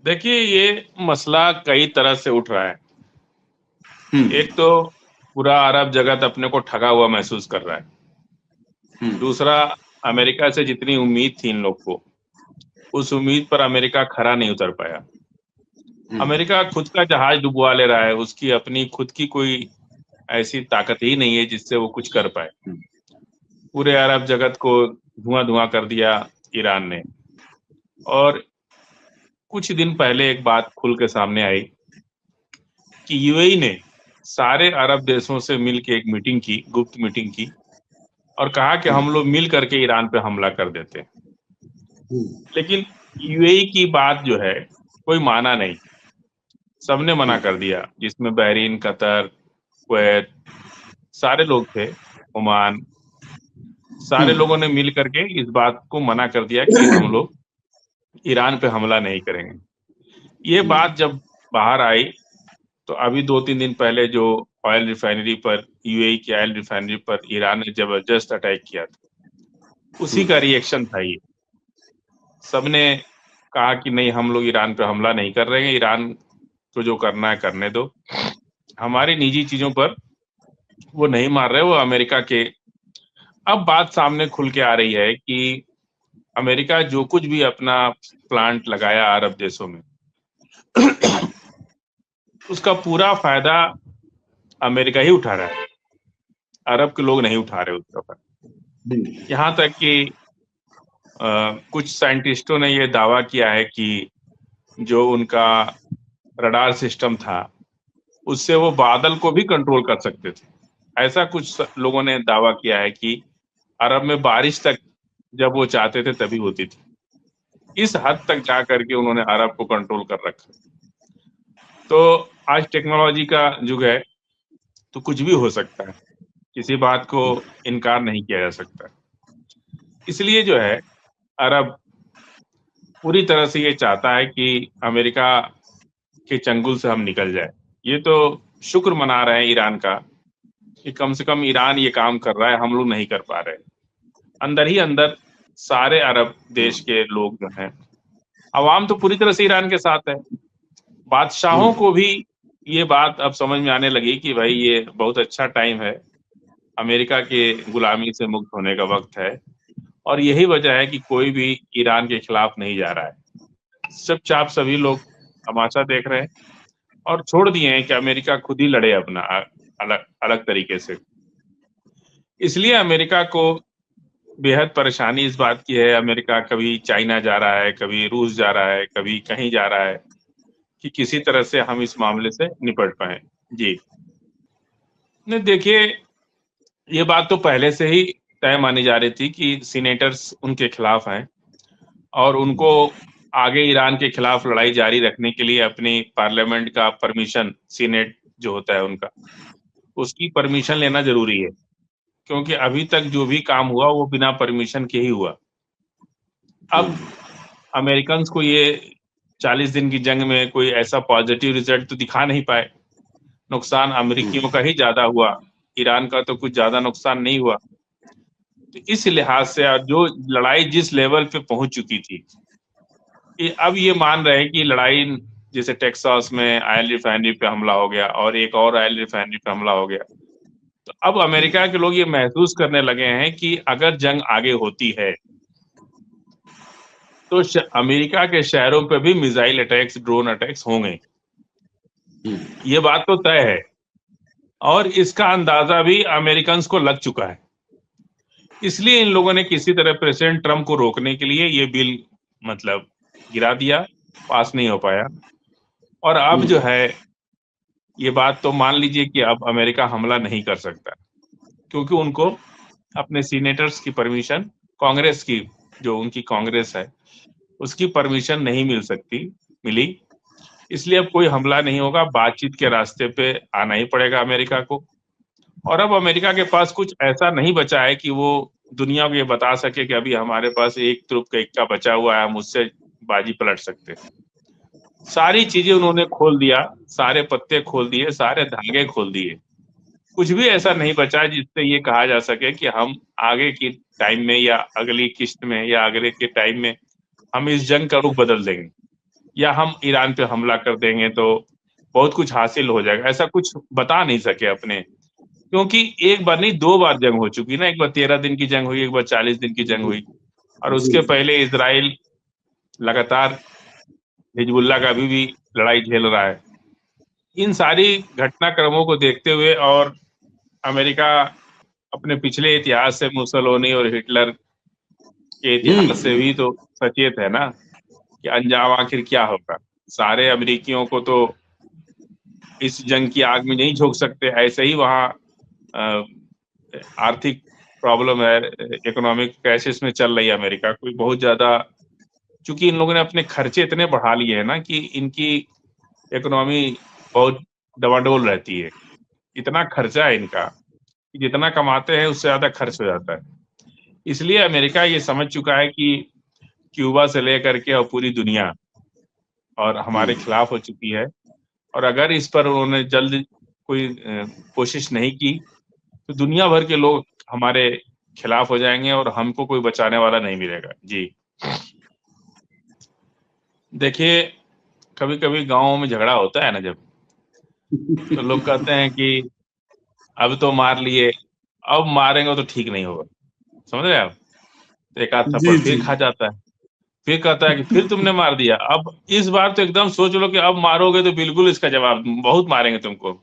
देखिए, ये मसला कई तरह से उठ रहा है। हम्म। एक तो पूरा अरब जगत अपने को ठगा हुआ महसूस कर रहा है। हम्म। दूसरा, अमेरिका से जितनी उम्मीद थी इन लोग को, उस उम्मीद पर अमेरिका खरा नहीं उतर पाया। हम्म। अमेरिका खुद का जहाज डुबवा ले रहा है, उसकी अपनी खुद की कोई ऐसी ताकत ही नहीं है जिससे वो कुछ कर पाए। हम्म। पूरे अरब जगत को धुआं-धुआं कर दिया ईरान ने। और कुछ दिन पहले एक बात खुल के सामने आई कि यूएई ने सारे अरब देशों से मिल के एक मीटिंग की, गुप्त मीटिंग की, और कहा कि हम्म। हम लोग मिल करके ईरान पे हमला कर देते हैं। हम्म। लेकिन यूएई की बात जो है, कोई माना नहीं। सबने मना कर दिया, जिसमें बहरीन, कतर, कुवैत, सारे लोग थे, ओमान, सारे हम्म। लोगों ने मिल करके इस बात को मना कर दिया कि हम लोग ईरान पे हमला नहीं करेंगे। ये बात जब बाहर आई, तो अभी 2-3 दिन पहले जो ऑयल रिफाइनरी पर, यूएई की ऑयल रिफाइनरी पर ईरान ने जबरदस्त अटैक किया था, उसी का रिएक्शन था ये। सबने कहा कि नहीं, हम लोग ईरान पे हमला नहीं कर रहे हैं, ईरान को जो करना है करने दो। हमारी निजी चीजों पर वो नहीं मार रहे, वो अमेरिका के। अब बात सामने खुल के आ रही है कि अमेरिका जो कुछ भी अपना प्लांट लगाया अरब देशों में, उसका पूरा फायदा अमेरिका ही उठा रहा है। अरब के लोग नहीं उठा रहे उसका फायदा। यहाँ तक कि कुछ साइंटिस्टों ने ये दावा किया है कि जो उनका रडार सिस्टम था, उससे वो बादल को भी कंट्रोल कर सकते थे। ऐसा कुछ लोगों ने दावा किया है कि अरब में बारिश तक जब वो चाहते थे तभी होती थी। इस हद तक जा करके उन्होंने अरब को कंट्रोल कर रखा। तो आज टेक्नोलॉजी का युग है, तो कुछ भी हो सकता है। किसी बात को इनकार नहीं किया जा सकता। इसलिए जो है, अरब पूरी तरह से ये चाहता है कि अमेरिका के चंगुल से हम निकल जाए। ये तो शुक्र मना रहे हैं ईरान का कि कम से कम ईरान ये काम कर रहा है, हम लोग नहीं कर पा रहे। अंदर ही अंदर सारे अरब देश के लोग जो हैं, अवाम तो पूरी तरह से ईरान के साथ है। बादशाहों को भी ये बात अब समझ में आने लगी कि भाई ये बहुत अच्छा टाइम है, अमेरिका के गुलामी से मुक्त होने का वक्त है। और यही वजह है कि कोई भी ईरान के खिलाफ नहीं जा रहा है। चुपचाप सभी लोग तमाशा देख रहे हैं और छोड़ दिए हैं कि अमेरिका खुद ही लड़े अपना अलग अलग तरीके से। इसलिए अमेरिका को बेहद परेशानी इस बात की है। अमेरिका कभी चाइना जा रहा है, कभी रूस जा रहा है, कभी कहीं जा रहा है कि किसी तरह से हम इस मामले से निपट पाए। जी। नहीं, देखिए, ये बात तो पहले से ही तय मानी जा रही थी कि सीनेटर्स उनके खिलाफ हैं और उनको आगे ईरान के खिलाफ लड़ाई जारी रखने के लिए अपनी पार्लियामेंट का परमिशन, सीनेट जो होता है उनका, उसकी परमिशन लेना जरूरी है। क्योंकि अभी तक जो भी काम हुआ वो बिना परमिशन के ही हुआ। अब अमेरिकन को ये 40 दिन की जंग में कोई ऐसा पॉजिटिव रिजल्ट तो दिखा नहीं पाए। नुकसान अमेरिकियों का ही ज्यादा हुआ, ईरान का तो कुछ ज्यादा नुकसान नहीं हुआ। तो इस लिहाज से जो लड़ाई जिस लेवल पे पहुंच चुकी थी, कि अब ये मान रहे हैं कि लड़ाई, जैसे टेक्सास में ऑयल रिफाइनरी पे हमला हो गया और एक और ऑयल रिफाइनरी पे हमला हो गया, तो अब अमेरिका के लोग ये महसूस करने लगे हैं कि अगर जंग आगे होती है तो अमेरिका के शहरों पे भी मिसाइल अटैक्स, ड्रोन अटैक्स होंगे। ये बात तो तय है और इसका अंदाजा भी अमेरिकन को लग चुका है। इसलिए इन लोगों ने किसी तरह प्रेसिडेंट ट्रंप को रोकने के लिए ये बिल मतलब गिरा दिया, पास नहीं हो पाया। और अब जो है, ये बात तो मान लीजिए कि अब अमेरिका हमला नहीं कर सकता, क्योंकि उनको अपने सीनेटर्स की परमिशन, कांग्रेस की, जो उनकी कांग्रेस है, उसकी परमिशन नहीं मिली। इसलिए अब कोई हमला नहीं होगा, बातचीत के रास्ते पे आना ही पड़ेगा अमेरिका को। और अब अमेरिका के पास कुछ ऐसा नहीं बचा है कि वो दुनिया को ये बता सके कि अभी हमारे पास एक तुरुप का इक्का बचा हुआ है, हम उससे बाजी पलट सकते हैं। सारी चीजें उन्होंने खोल दिया, सारे पत्ते खोल दिए, सारे धागे खोल दिए। कुछ भी ऐसा नहीं बचा जिससे ये कहा जा सके कि हम आगे की टाइम में या अगली किस्त में या अगले के टाइम में हम इस जंग का रुख बदल देंगे। या हम ईरान पे हमला कर देंगे तो बहुत कुछ हासिल हो जाएगा, ऐसा कुछ बता नहीं सके अपने, क्योंकि एक बार नहीं 2 बार जंग हो चुकी ना, एक बार 13 दिन की जंग हुई, एक बार 40 दिन की जंग जी, हुई, और जी, उसके पहले इजराइल लगातार हिजबुल्लाह का अभी भी लड़ाई झेल रहा है। इन सारी घटनाक्रमों को देखते हुए और अमेरिका अपने पिछले इतिहास से मुसोलिनी और हिटलर के इतिहास से भी तो सचेत है ना कि अंजाम आखिर क्या होगा। सारे अमेरिकियों को तो इस जंग की आग में नहीं झोंक सकते, ऐसे ही वहाँ आर्थिक प्रॉब्लम है, इकोनॉमिक क्राइसिस में चल रही है अमेरिका, कोई बहुत ज्यादा, चूंकि इन लोगों ने अपने खर्चे इतने बढ़ा लिए हैं ना कि इनकी इकोनॉमी बहुत डवाडोल रहती है, इतना खर्चा है इनका कि जितना कमाते हैं उससे ज्यादा खर्च हो जाता है। इसलिए अमेरिका ये समझ चुका है कि क्यूबा से लेकर के और पूरी दुनिया और हमारे खिलाफ हो चुकी है, और अगर इस पर उन्होंने जल्द कोई कोशिश नहीं की तो दुनिया भर के लोग हमारे खिलाफ हो जाएंगे और हमको कोई बचाने वाला नहीं मिलेगा। जी देखिए, कभी कभी गाँव में झगड़ा होता है ना जब, तो लोग कहते हैं कि अब तो मार लिए, अब मारेंगे तो ठीक नहीं होगा, समझ रहे हैं आप? तो एक आध थप्पड़ जी, फिर जी। खा जाता है, फिर कहता है कि फिर तुमने मार दिया, अब इस बार तो एकदम सोच लो कि अब मारोगे तो बिल्कुल इसका जवाब बहुत मारेंगे तुमको,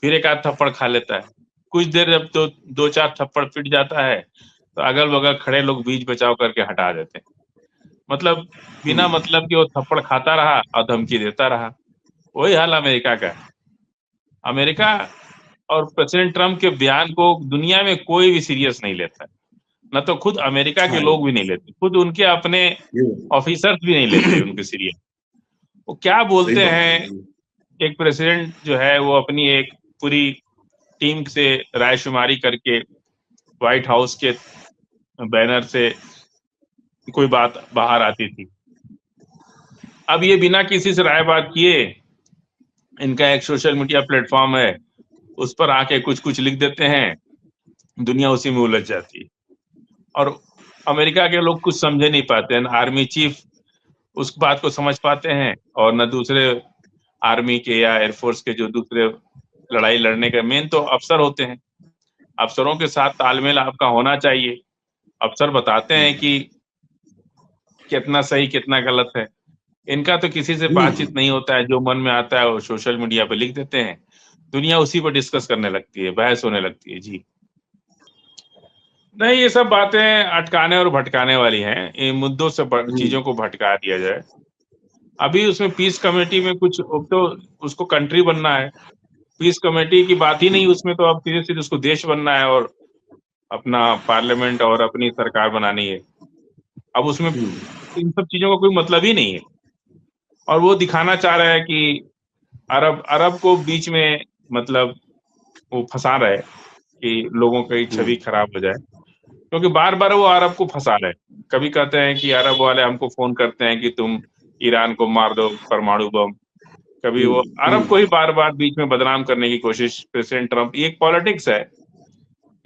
फिर एक आध थप्पड़ खा लेता है। कुछ देर जब तो 2-4 थप्पड़ पिट जाता है तो अगल बगल खड़े लोग बीच बचाव करके हटा देते हैं, मतलब बिना मतलब कि वो थप्पड़ खाता रहा और धमकी देता रहा। वही हाल अमेरिका का है। अमेरिका और प्रेसिडेंट ट्रम्प के बयान को दुनिया में कोई भी सीरियस नहीं लेता है, न तो खुद अमेरिका के हाँ, लोग भी नहीं लेते, खुद उनके अपने ये ऑफिसर्स भी नहीं लेते उनके सीरियस। वो क्या सही बोलते बात हैं, है। एक प्रेसिडेंट जो है वो अपनी एक पूरी टीम से रायशुमारी करके व्हाइट हाउस के बैनर से कोई बात बाहर आती थी। अब ये बिना किसी से राय बात किए, इनका एक सोशल मीडिया प्लेटफॉर्म है, उस पर आके कुछ कुछ लिख देते हैं, दुनिया उसी में उलझ जाती है। और अमेरिका के लोग कुछ समझे नहीं पाते हैं, आर्मी चीफ उस बात को समझ पाते हैं और न दूसरे आर्मी के या एयरफोर्स के जो दूसरे लड़ाई लड़ने के मेन तो अफसर होते हैं, अफसरों के साथ तालमेल आपका होना चाहिए। अफसर बताते हैं कि कितना सही कितना गलत है, इनका तो किसी से बातचीत नहीं होता है, जो मन में आता है वो सोशल मीडिया पे लिख देते हैं, दुनिया उसी पर डिस्कस करने लगती है, बहस होने लगती है। जी नहीं, ये सब बातें अटकाने और भटकाने वाली हैं, इन मुद्दों से चीजों को भटका दिया जाए। अभी उसमें पीस कमेटी में कुछ तो उसको कंट्री बनना है, पीस कमेटी की बात ही नहीं उसमें, तो अब सीधे सीधे उसको देश बनना है और अपना पार्लियामेंट और अपनी सरकार बनानी है। अब उसमें इन सब चीजों का कोई मतलब ही नहीं है, और वो दिखाना चाह रहा है कि अरब अरब को बीच में, मतलब वो फंसा रहे कि लोगों की छवि खराब हो जाए, क्योंकि बार बार वो अरब को फंसा रहे। कभी कहते हैं कि अरब वाले हमको फोन करते हैं कि तुम ईरान को मार दो परमाणु बम, कभी वो अरब को ही बार बार बीच में बदनाम करने की कोशिश प्रेसिडेंट ट्रम्प, ये एक पॉलिटिक्स है।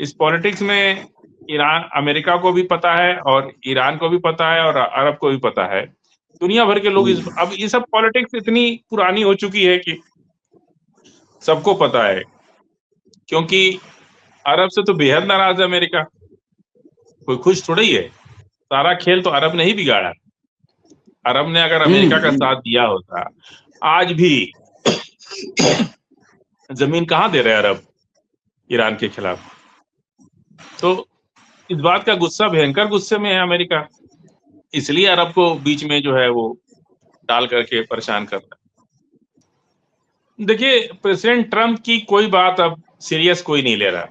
इस पॉलिटिक्स में ईरान, अमेरिका को भी पता है और ईरान को भी पता है और अरब को भी पता है, दुनिया भर के लोग इस, अब ये सब पॉलिटिक्स इतनी पुरानी हो चुकी है कि सबको पता है, क्योंकि अरब से तो बेहद नाराज है अमेरिका, कोई खुश थोड़ा ही है। सारा खेल तो अरब ने ही बिगाड़ा। अरब ने अगर अमेरिका का साथ दिया होता, आज भी जमीन कहाँ दे रहे अरब ईरान के खिलाफ। तो इस बात का गुस्सा, भयंकर गुस्से में है अमेरिका, इसलिए अरब को बीच में जो है वो डाल करके परेशान कर रहा है। देखिए, प्रेसिडेंट ट्रम्प की कोई बात अब सीरियस कोई नहीं ले रहा,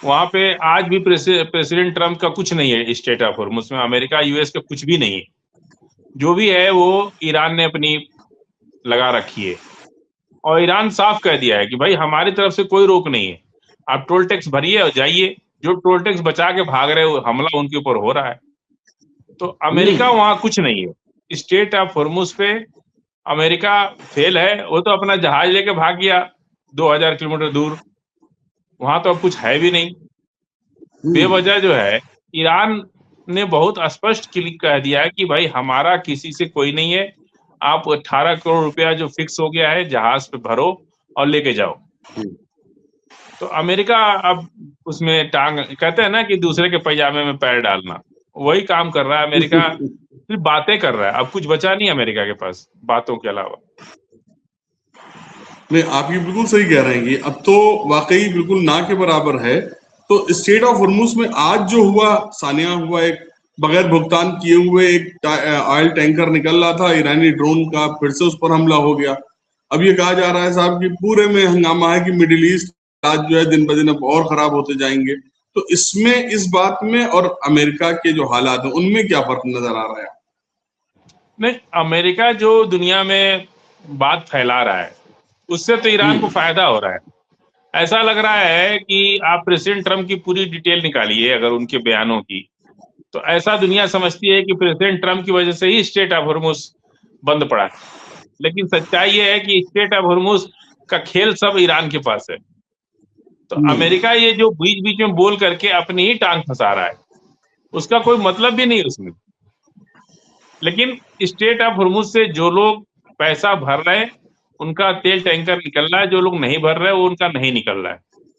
वहां पे आज भी प्रेसिडेंट ट्रम्प का कुछ नहीं है स्टेट ऑफ हॉर्मुज में, अमेरिका यूएस का कुछ भी नहीं है, जो भी है वो ईरान ने अपनी लगा रखी है। और ईरान साफ कह दिया है कि भाई हमारी तरफ से कोई रोक नहीं है, आप टोल टैक्स भरिए और जाइए, जो टोल टैक्स बचा के भाग रहे हो हमला उनके ऊपर हो रहा है। तो अमेरिका वहां कुछ नहीं है, स्टेट ऑफ हॉर्मुज पे अमेरिका फेल है, वो तो अपना जहाज लेके भाग गया 2000 किलोमीटर दूर, वहां तो अब कुछ है भी नहीं। बेवजह जो है ईरान ने बहुत स्पष्ट कह दिया है कि भाई हमारा किसी से कोई नहीं है, आप 18 करोड़ रुपया जो फिक्स हो गया है जहाज पे भरो और लेके जाओ। तो अमेरिका अब उसमें टांग, कहते हैं ना कि दूसरे के पैजामे में पैर डालना, वही काम कर रहा है अमेरिका। सिर्फ बातें कर रहा है, अब कुछ बचा नहीं अमेरिका के पास बातों के अलावा। नहीं, आप ये बिल्कुल सही कह रहे हैं कि अब तो वाकई बिल्कुल ना के बराबर है। तो स्ट्रेट ऑफ हॉर्मुज में आज जो हुआ, सानिया हुआ, एक बगैर भुगतान किए हुए एक ऑयल टैंकर निकल रहा था ईरानी ड्रोन का, फिर से उस पर हमला हो गया। अब ये कहा जा रहा है साहब कि पूरे में हंगामा है कि मिडिल ईस्ट आज जो है दिन ब दिन अब और खराब होते जाएंगे। तो इसमें, इस बात में और अमेरिका के जो हालात है उनमें क्या फर्क नजर आ रहा है? नहीं, अमेरिका जो दुनिया में बात फैला रहा है उससे तो ईरान को फायदा हो रहा है। ऐसा लग रहा है कि आप प्रेसिडेंट ट्रम्प की पूरी डिटेल निकालिए अगर उनके बयानों की, तो ऐसा दुनिया समझती है कि प्रेसिडेंट ट्रम्प की वजह से ही स्ट्रेट ऑफ हॉर्मुज बंद पड़ा है। लेकिन सच्चाई ये है कि स्ट्रेट ऑफ हॉर्मुज का खेल सब ईरान के पास है। तो अमेरिका ये जो बीच बीच में बोल करके अपनी ही टांग फंसा रहा है, उसका कोई मतलब भी नहीं उसमें। लेकिन स्ट्रेट ऑफ हॉर्मुज से जो लोग पैसा भर रहे हैं उनका तेल टैंकर निकल रहा है, जो लोग नहीं भर रहे वो उनका नहीं निकल रहा है।